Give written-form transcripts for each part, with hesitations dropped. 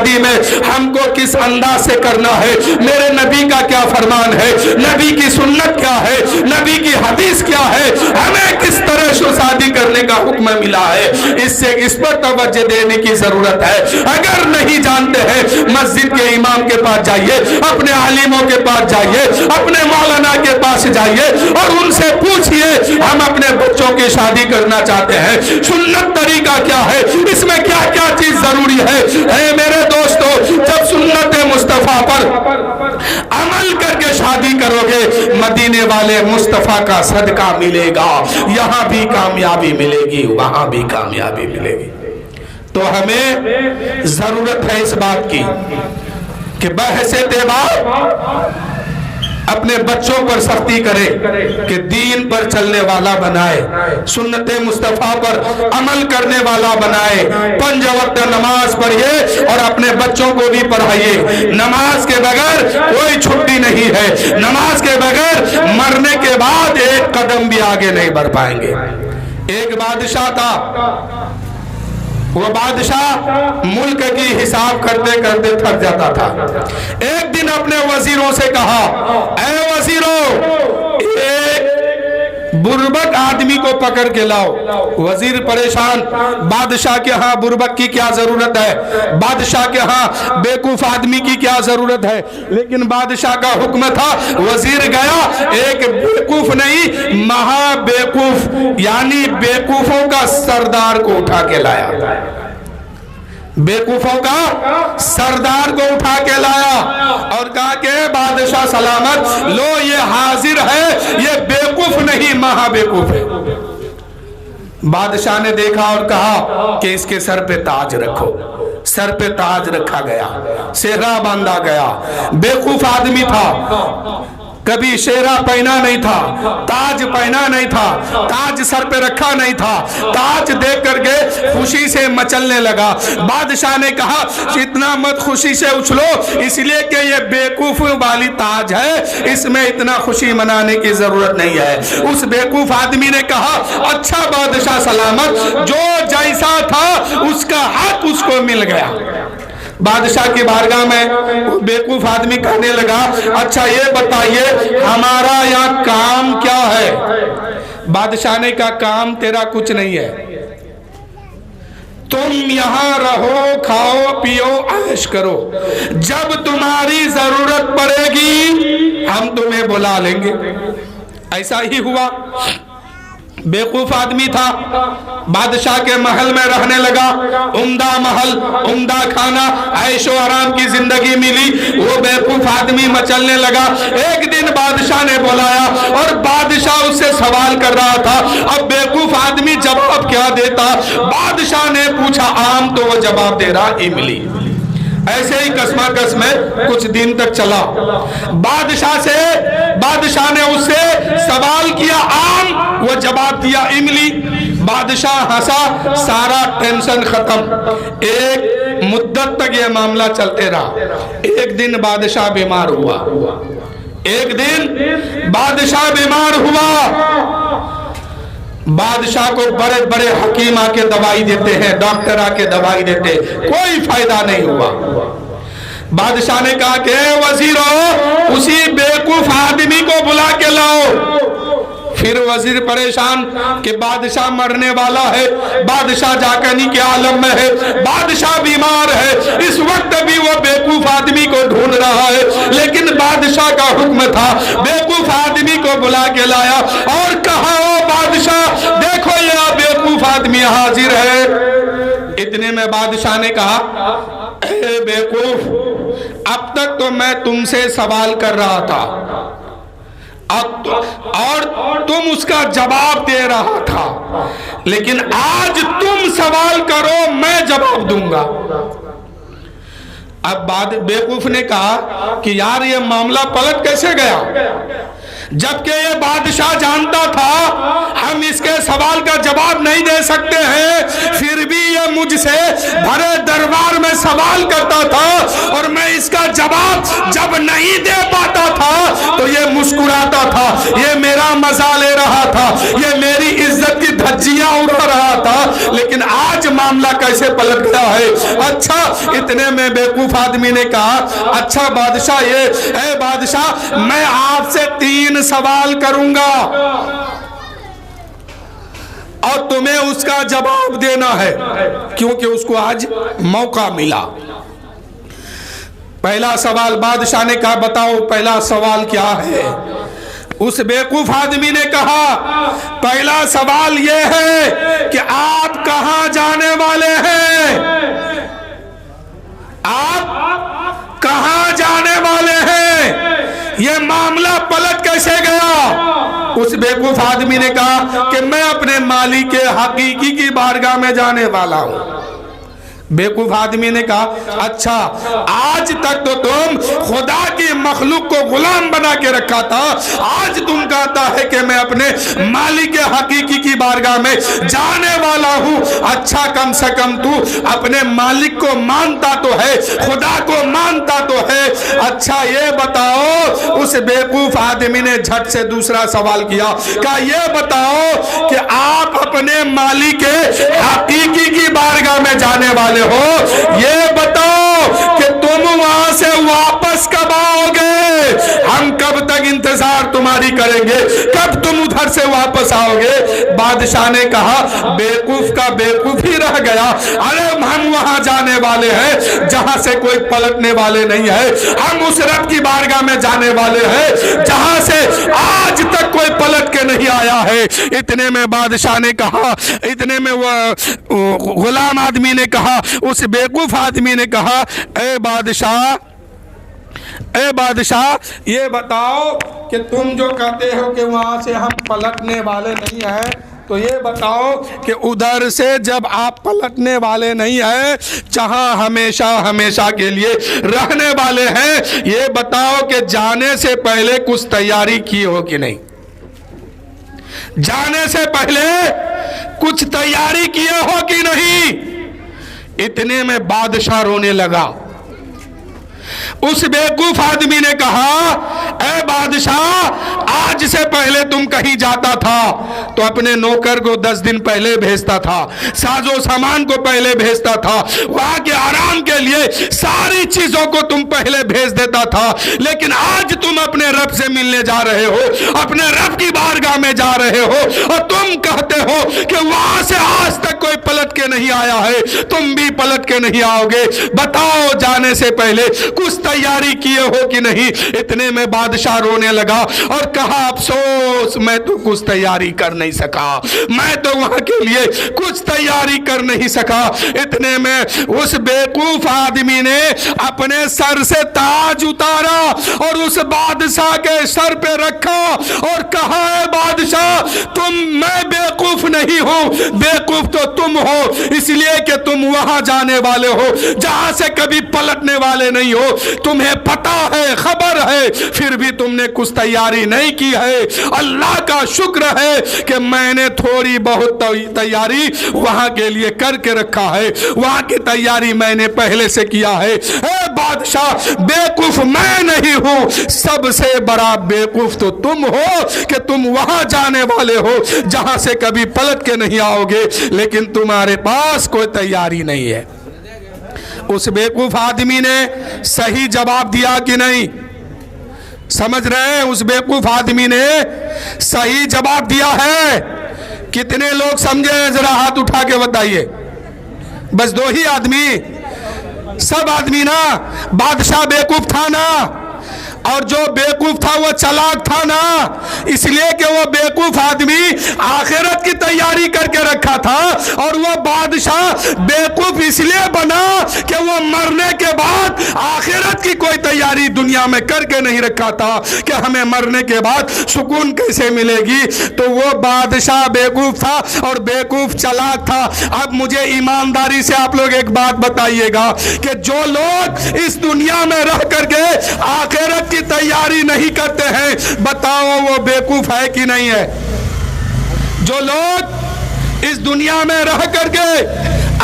शादी में हमको किस अंदाज से करना है, मेरे नबी का क्या फरमान है, नबी की सुन्नत क्या है, नबी की हदीस क्या है, हमें किस तरह से शादी करने का हुक्म मिला है, इससे इस पर तवज्जो देने की जरूरत है। अगर नहीं जानते हैं, मस्जिद के इमाम के पास जाइए, अपने आलिमों के पास जाइए, अपने मौलाना के पास जाइए और उनसे पूछिए हम अपने बच्चों की शादी करना चाहते हैं, सुन्नत तरीका क्या है, इसमें क्या क्या चीज जरूरी है। मेरे दोस्तों, जब सुन्नत मुस्तफा पर अमल करके शादी करोगे, मदीने वाले मुस्तफा का सदका मिलेगा, यहाँ भी कामयाबी मिलेगी, वहां भी कामयाबी मिलेगी। तो हमें जरूरत है इस बात की कि बहसे अपने बच्चों पर सख्ती करे कि दीन पर चलने वाला बनाए, सुन्नत मुस्तफा पर अमल करने वाला बनाए, 5 वक्त नमाज पढ़िए और अपने बच्चों को भी पढ़ाइए। नमाज के बगैर कोई छुट्टी नहीं है, नमाज के बगैर मरने के बाद एक कदम भी आगे नहीं बढ़ पाएंगे। एक बादशाह था, वो बादशाह मुल्क की हिसाब करते करते थक जाता था। एक दिन अपने वजीरों से कहा, ऐ वजीरों, एक बुर्बक आदमी को पकड़ के लाओ। वजीर परेशान, बादशाह के यहाँ बुर्बक की क्या जरूरत है, बादशाह के यहाँ बेवकूफ आदमी की क्या जरूरत है। लेकिन बादशाह का हुक्म था, वजीर गया, एक बेवकूफ नहीं, महा बेवकूफ यानी बेवकूफों का सरदार को उठा के लाया, बेवकूफों का सरदार को उठा के लाया और कहा कि बादशाह सलामत, लो ये हाजिर है, ये बेवकूफ नहीं महा बेवकूफ है। बादशाह ने देखा और कहा कि इसके सर पे ताज रखो। सर पे ताज रखा गया, सेहरा बांधा गया। बेवकूफ आदमी था, कभी शेरा पहना नहीं था, ताज पहना नहीं था, ताज सर पे रखा नहीं था, ताज देख करके खुशी से मचलने लगा। बादशाह ने कहा, इतना मत खुशी से उछलो, इसलिए कि ये बेवकूफ वाली ताज है, इसमें इतना खुशी मनाने की जरूरत नहीं है। उस बेवकूफ आदमी ने कहा, अच्छा बादशाह सलामत, जो जैसा था उसका हक उसको मिल गया। बादशाह की बारगाह में बेवकूफ आदमी कहने लगा, अच्छा ये बताइए हमारा यहाँ काम क्या है। बादशाह ने कहा, काम तेरा कुछ नहीं है, तुम यहाँ रहो, खाओ पियो, ऐश करो, जब तुम्हारी जरूरत पड़ेगी हम तुम्हें बुला लेंगे। ऐसा ही हुआ। बेवकूफ आदमी था, बादशाह के महल में रहने लगा, उम्दा महल, उम्दा खाना, ऐशो आराम की जिंदगी मिली। वो बेवकूफ आदमी मचलने लगा। एक दिन बादशाह ने बुलाया और बादशाह उससे सवाल कर रहा था। अब बेवकूफ आदमी जवाब क्या देता? बादशाह ने पूछा आम, तो वो जवाब दे रहा इमली। ऐसे ही कसमाकस में कुछ दिन तक चला। बादशाह ने उससे सवाल किया आम, वो जवाब दिया इमली। बादशाह हंसा, सारा टेंशन खत्म। एक मुद्दत तक ये मामला चलते रहा। एक दिन बादशाह बीमार हुआ, एक दिन बादशाह बीमार हुआ। बादशाह को बड़े बड़े हकीम आके दवाई देते हैं, डॉक्टर आके दवाई देते, कोई फायदा नहीं हुआ। बादशाह ने कहा कि वजीरों, उसी बेवकूफ आदमी को बुला के लाओ। फिर वजीर परेशान कि बादशाह मरने वाला है, बादशाह जाकनी के आलम में है, बादशाह बीमार है, इस वक्त भी वो बेवकूफ आदमी को ढूंढ रहा है। लेकिन बादशाह का हुक्म था, बेवकूफ आदमी को बुला के लाया और कहा, ओ बादशाह देखो ये बेवकूफ आदमी हाजिर है। इतने में बादशाह ने कहा, ए बेवकूफ, अब तक तो मैं तुमसे सवाल कर रहा था और तुम उसका जवाब दे रहा था, लेकिन आज तुम सवाल करो, मैं जवाब दूंगा। अब बेवकूफ ने कहा कि यार ये मामला पलट कैसे गया, जबकि ये बादशाह जानता था हम इसके सवाल का जवाब नहीं दे सकते हैं, फिर भी ये मुझसे भरे दरबार में सवाल करता था और मैं इसका जवाब जब नहीं दे पाता था तो ये मुस्कुराता था, ये मेरा मजा ले रहा था, ये मेरी इज्जत की धज्जियां उड़ा रहा था, लेकिन आज मामला कैसे पलट गया है। अच्छा, इतने में बेवकूफ आदमी ने कहा, अच्छा बादशाह, ये ए बादशाह, मैं आपसे 3 सवाल करूंगा और तुम्हें उसका जवाब देना है, क्योंकि उसको आज मौका मिला। पहला सवाल, बादशाह ने कहा बताओ पहला सवाल क्या है। उस बेवकूफ आदमी ने कहा पहला सवाल यह है कि आप कहां जाने वाले हैं, आप कहां जाने वाले हैं। यह मामला पलट कैसे गया। उस बेवकूफ आदमी ने कहा कि मैं अपने मालिक के हकीकी की बारगाह में जाने वाला हूं। बेवकूफ आदमी ने कहा अच्छा, आज तक तो तुम खुदा की मखलूक को गुलाम बना के रखा था, आज तुम कहता है कि मैं अपने मालिक हकीकी की बारगाह में जाने वाला हूं। अच्छा, कम से कम तू अपने मालिक को मानता तो है, खुदा को मानता तो है। अच्छा ये बताओ, उस बेवकूफ आदमी ने झट से दूसरा सवाल किया, कहा ये बताओ कि आप अपने मालिक हकीकी की बारगाह में जाने वाले हो, ये बताओ कि तुम वहां से वापस कब आओगे। हम कब तक इंतजार तुम्हारी करेंगे, कब तुम उधर से वापस आओगे। बादशाह ने कहा बेवकूफ का बेवकूफ ही रह गया, अरे हम वहां जाने वाले हैं जहां से कोई पलटने वाले नहीं है। हम उस रब की बारगाह में जाने वाले हैं जहां से आज तक कोई पलट के नहीं आया है। इतने में बादशाह ने कहा, इतने में वो गुलाम आदमी ने कहा, उस बेवकूफ आदमी ने कहा ए बादशाह, ये बताओ कि तुम जो कहते हो कि वहां से हम पलटने वाले नहीं हैं, तो ये बताओ कि उधर से जब आप पलटने वाले नहीं हैं, जहां हमेशा हमेशा के लिए रहने वाले हैं, ये बताओ कि जाने से पहले कुछ तैयारी की हो कि नहीं। जाने से पहले कुछ तैयारी किए हो कि नहीं। इतने में बादशाह रोने लगा। उस बेवकूफ आदमी ने कहा ए बादशाह, आज से पहले तुम कहीं जाता था तो अपने नौकर को 10 दिन पहले भेजता था, साजो सामान को पहले भेजता था, वहां के आराम के लिए सारी चीजों को तुम पहले भेज देता था। लेकिन आज तुम अपने रब से मिलने जा रहे हो, अपने रब की बारगाह में जा रहे हो, और तुम कहते हो कि वहां से आज तक कोई पलट के नहीं आया है, तुम भी पलट के नहीं आओगे। बताओ जाने से पहले कुछ तैयारी किए हो कि नहीं। इतने में बादशाह रोने लगा और कहा अफसोस, मैं तो कुछ तैयारी कर नहीं सका, मैं तो वहां के लिए कुछ तैयारी कर नहीं सका। इतने में उस बेवकूफ आदमी ने अपने सर से ताज उतारा और उस बादशाह के सर पे रखा और कहा है बादशाह, मैं बेवकूफ नहीं हूं, बेवकूफ तो तुम हो, इसलिए कि तुम वहां जाने वाले हो जहां से कभी पलटने वाले नहीं हो। तुम्हें पता है, खबर है, फिर भी तुमने कुछ तैयारी नहीं की है। अल्लाह का शुक्र है कि मैंने थोड़ी बहुत तैयारी वहां के लिए करके रखा है, वहां की तैयारी मैंने पहले से किया है। ए बादशाह, बेवकूफ मैं नहीं हूं, सबसे बड़ा बेवकूफ तो तुम हो कि तुम वहां जाने वाले हो जहां से कभी पलट के नहीं आओगे, लेकिन तुम्हारे पास कोई तैयारी नहीं है। उस बेवकूफ आदमी ने सही जवाब दिया कि नहीं, समझ रहे हैं। उस बेवकूफ आदमी ने सही जवाब दिया है। कितने लोग समझे, जरा हाथ उठा के बताइए। बस 2 ही आदमी, सब आदमी ना। बादशाह बेवकूफ था ना, और जो बेवकूफ था वो चालाक था ना, इसलिए कि वो बेवकूफ आदमी आखिरत की तैयारी करके रखा था, और वो बादशाह बेवकूफ इसलिए बना कि वो मरने के बाद आखिरत की कोई तैयारी दुनिया में करके नहीं रखा था कि हमें मरने के बाद सुकून कैसे मिलेगी। तो वो बादशाह बेवकूफ था और बेवकूफ चालाक था। अब मुझे ईमानदारी से आप लोग एक बात बताइएगा कि जो लोग इस दुनिया में रह करके आखिरत की तैयारी नहीं करते हैं, बताओ वो बेवकूफ है कि नहीं है। जो लोग इस दुनिया में रह करके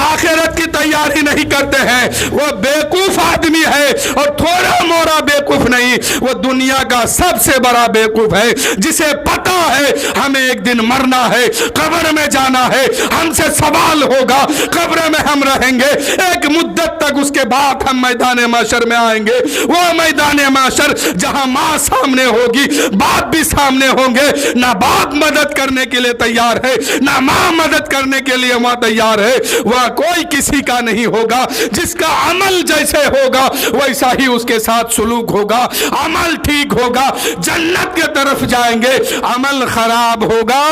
आखिरत की तैयारी नहीं करते हैं, वो बेवकूफ आदमी है, और थोड़ा मोड़ा बेवकूफ बेवकूफ नहीं, वो दुनिया का सबसे बड़ा बेवकूफ है, जिसे पता है हमें एक दिन मरना है, कब्र में जाना है, हमसे सवाल होगा, कब्र में हम रहेंगे एक मुद्दत तक, उसके बाद हम मैदान माशर में आएंगे। वो मैदान माशर जहां माँ सामने होगी, बाप भी सामने होंगे, ना बाप मदद करने के लिए तैयार है, ना माँ मदद करने के लिए वहां तैयार है। वह कोई किसी का नहीं होगा, जिसका अमल जैसे होगा वैसा ही उसके साथ सुलूक होगा। अमल ठीक होगा जन्नत के तरफ जाएंगे, अमल खराब होगा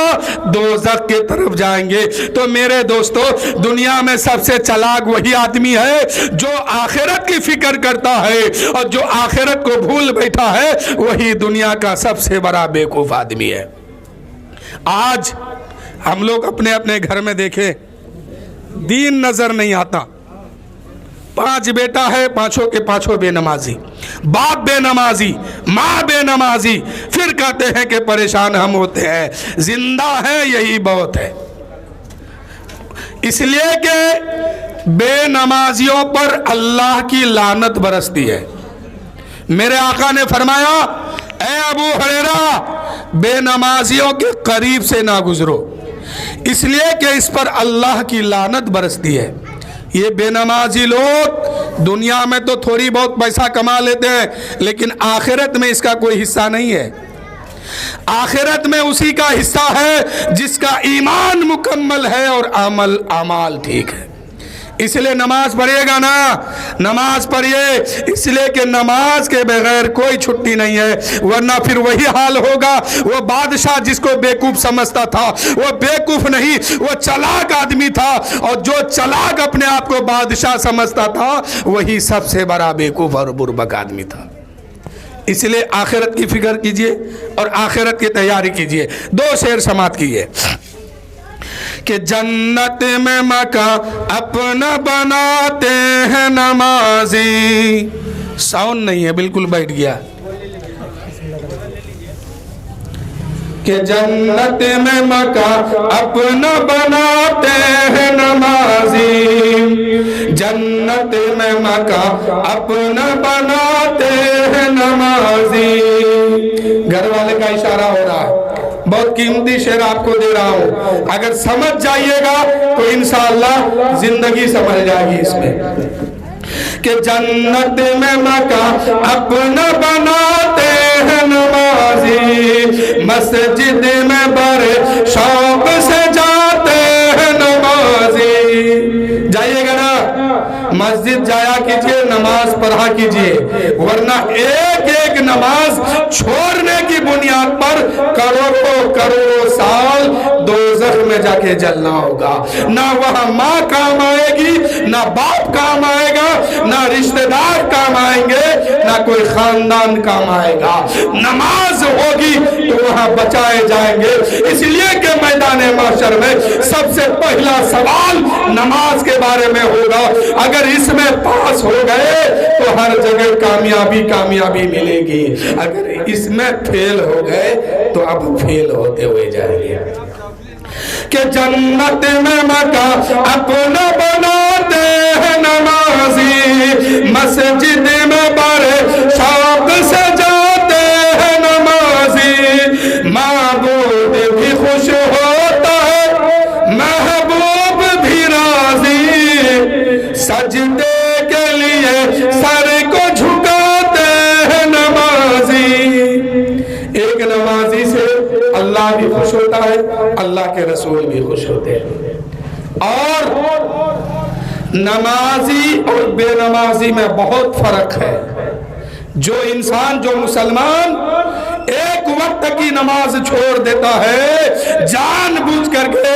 दोज़ख के तरफ जाएंगे। तो मेरे दोस्तों, दुनिया में सबसे चालाक वही आदमी है जो आखिरत की फिक्र करता है, और जो आखिरत को भूल बैठा है वही दुनिया का सबसे बड़ा बेवकूफ आदमी है। आज हम लोग अपने अपने घर में देखें, दीन नजर नहीं आता। 5 बेटा है, पांचों के पांचों बेनमाजी, बाप बेनमाजी, माँ बेनमाजी, फिर कहते हैं कि परेशान हम होते हैं। जिंदा है यही बहुत है, इसलिए कि बेनमाजियों पर अल्लाह की लानत बरसती है। मेरे आका ने फरमाया, ए अबू हुरैरा, बेनमाजियों के करीब से ना गुजरो, इसलिए कि इस पर अल्लाह की लानत बरसती है। ये बेनमाजी लोग दुनिया में तो थोड़ी बहुत पैसा कमा लेते हैं, लेकिन आखिरत में इसका कोई हिस्सा नहीं है। आखिरत में उसी का हिस्सा है जिसका ईमान मुकम्मल है और अमाल ठीक है। इसलिए नमाज पढ़िएगा ना, नमाज पढ़िए, इसलिए कि नमाज के बगैर कोई छुट्टी नहीं है, वरना फिर वही हाल होगा। वो बादशाह जिसको बेवकूफ समझता था वो बेवकूफ नहीं, वो चालाक आदमी था, और जो चालाक अपने आप को बादशाह समझता था वही सबसे बड़ा बेवकूफ और बुर्बक आदमी था। इसलिए आखिरत की फिक्र कीजिए और आखिरत की तैयारी कीजिए। 2 शेर समाप्त कीजिए कि जन्नत में मकान अपना बनाते हैं नमाजी। साउंड नहीं है, बिल्कुल बैठ गया। कि जन्नत में मकान अपना बनाते हैं नमाजी, जन्नत में मकान अपना बनाते हैं नमाजी। घर वाले का इशारा हो रहा है, बहुत कीमती शेर आपको दे रहा हूं, अगर समझ जाइएगा तो इंशाअल्लाह जिंदगी समझ जाएगी इसमें। कि जन्नत में मकान अपना बनाते हैं नमाजी, मस्जिद में बड़े शौक से जाते हैं नमाजी। जाइएगा ना, मस्जिद जाया कीजिए, नमाज पढ़ा कीजिए, वरना एक एक नमाज छोड़ने की बुनियाद पर करोड़ों साल दोज़ख में जाके जलना होगा। ना वहां माँ काम आएगी, ना बाप काम आएगा, ना रिश्तेदार काम आएंगे, ना कोई खानदान काम आएगा। नमाज होगी तो वहां बचाए जाएंगे। इसलिए कि मैदान माशर में सबसे पहला सवाल नमाज के बारे में होगा। अगर इसमें पास हो गए तो हर जगह कामयाबी मिलेगी, अगर इसमें फेल हो गए तो अब फेल होते हुए जाएंगे। कि जन्नत में मकान अपना बनाते हैं नमाजी, मस्जिद में बड़े शौक से जाते हैं नमाजी। महबूब भी खुश होता है, महबूब भी राजी, सजदे के लिए सर को झुकाते हैं नमाजी। एक नमाजी से अल्लाह भी खुश होता है, अल्लाह के रसूल भी खुश होते हैं। और नमाजी और बेनमाजी में बहुत फर्क है। जो इंसान, जो मुसलमान एक वक्त की नमाज छोड़ देता है जानबूझ करके,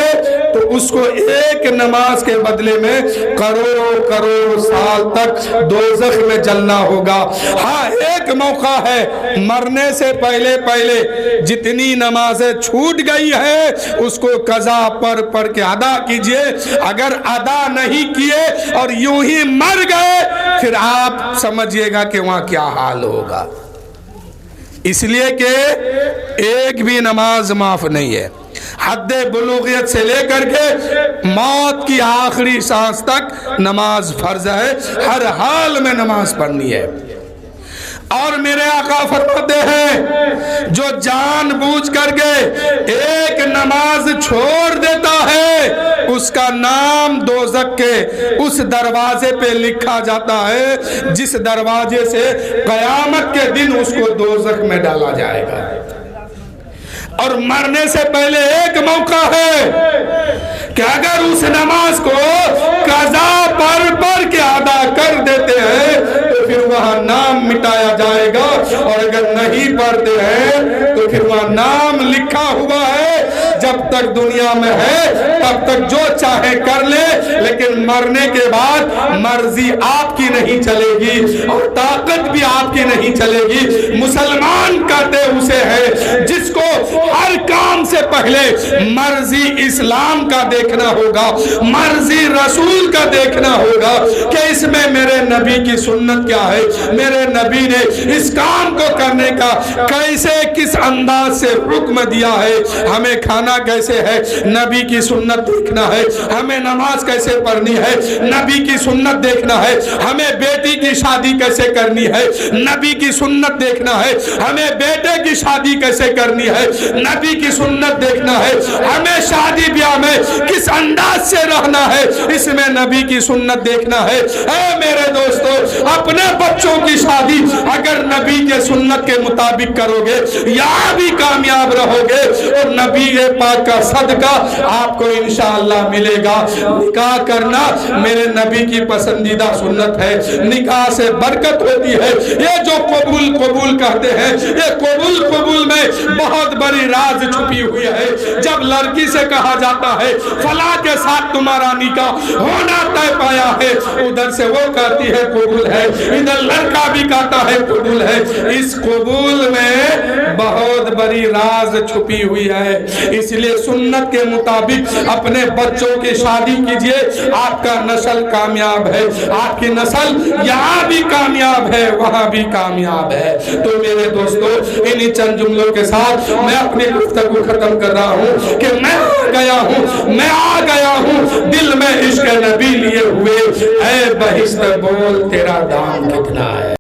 तो उसको एक नमाज के बदले में करोड़ों साल तक दोज़ख में जलना होगा। हाँ, एक मौका है, मरने से पहले जितनी नमाजें छूट गई है उसको कज़ा पढ़ के अदा कीजिए। अगर अदा नहीं किए और यूं ही मर गए, फिर आप समझिएगा कि वहां क्या हाल होगा। इसलिए कि एक भी नमाज माफ नहीं है। हद्दे बुलूगियत से लेकर के मौत की आखिरी सांस तक नमाज फर्ज है, हर हाल में नमाज पढ़नी है। اور میرے آقا فرماتے ہیں جو جان بوجھ کر کے ایک نماز چھوڑ دیتا ہے اس کا نام دوزخ کے اس دروازے پہ لکھا جاتا ہے جس دروازے سے قیامت کے دن اس کو دوزخ میں ڈالا جائے گا۔ اور مرنے سے پہلے ایک موقع ہے کہ اگر اس نماز کو قضا پڑھ کے ادا کر دیتے ہیں تو پھر وہاں نام مٹایا جائے گا، اور اگر نہیں پڑھتے ہیں تو پھر وہاں نام لکھا ہوا ہے جب تک دنیا میں ہے تب تک جو چاہے کر لے، لیکن مرنے کے بعد مرضی آپ کی نہیں چلے گی اور طاقت بھی آپ کی نہیں چلے گی۔ مسلمان کہتے اسے ہے جس کو ہر کام سے پہلے مرضی اسلام کا دیکھنا ہوگا، مرضی رسول کا دیکھنا ہوگا کہ اس میں میرے نبی کی سنت کیا ہے، میرے نبی نے اس کام کو کرنے کا کیسے کس انداز سے حکم دیا ہے، ہمیں کھانا کیسے ہے نبی کی سنت دیکھنا ہے، ہمیں نماز کیسے پڑھنی ہے نبی کی سنت دیکھنا ہے، ہمیں بیٹی کی شادی کیسے کرنی ہے نبی کی سنت دیکھنا ہے، ہمیں بیٹے کی شادی کیسے کرنی ہے نبی کی سنت دیکھنا ہے، ہمیں شادی بیاہ میں کس انداز سے رہنا ہے اس میں نبی کی سنت دیکھنا ہے۔ اے میرے دوستو، اپنے بچوں کی شادی اگر نبی کے سنت کے مطابق کرو گے یہاں بھی کامیاب رہو گے، اور نبی پاک کا صدقہ آپ کو انشاءاللہ ملے گا۔ نکاح کرنا میرے نبی کی پسندیدہ سنت ہے، نکاح سے برکت ہوتی ہے۔ یہ جو قبول کہتے ہیں، یہ قبول میں بہت بڑی راز چھپی ہوئی ہے۔ جب لڑکی سے کہا جاتا ہے فلاں کے ساتھ تمہارا نکاح ہونا طے پایا ہے، ادھر سے وہ کہتی ہے قبول ہے، ادھر لڑکا بھی کہتا ہے قبول ہے۔ اس قبول میں بہت بڑی راز چھپی ہوئی ہے، اس لیے سنت کے مطابق اپنے بچوں کی شادی کیجئے، آپ کا نسل کامیاب ہے، آپ کی نسل یہاں بھی کامیاب ہے وہاں بھی کامیاب ہے۔ تو میرے دوستو، انہی چند جملوں کے ساتھ میں اپنی گفتگو ختم کر رہا ہوں کہ میں آ گیا ہوں دل میں عشق نبی لیے ہوئے، اے بہشت بول تیرا دام کتنا ہے۔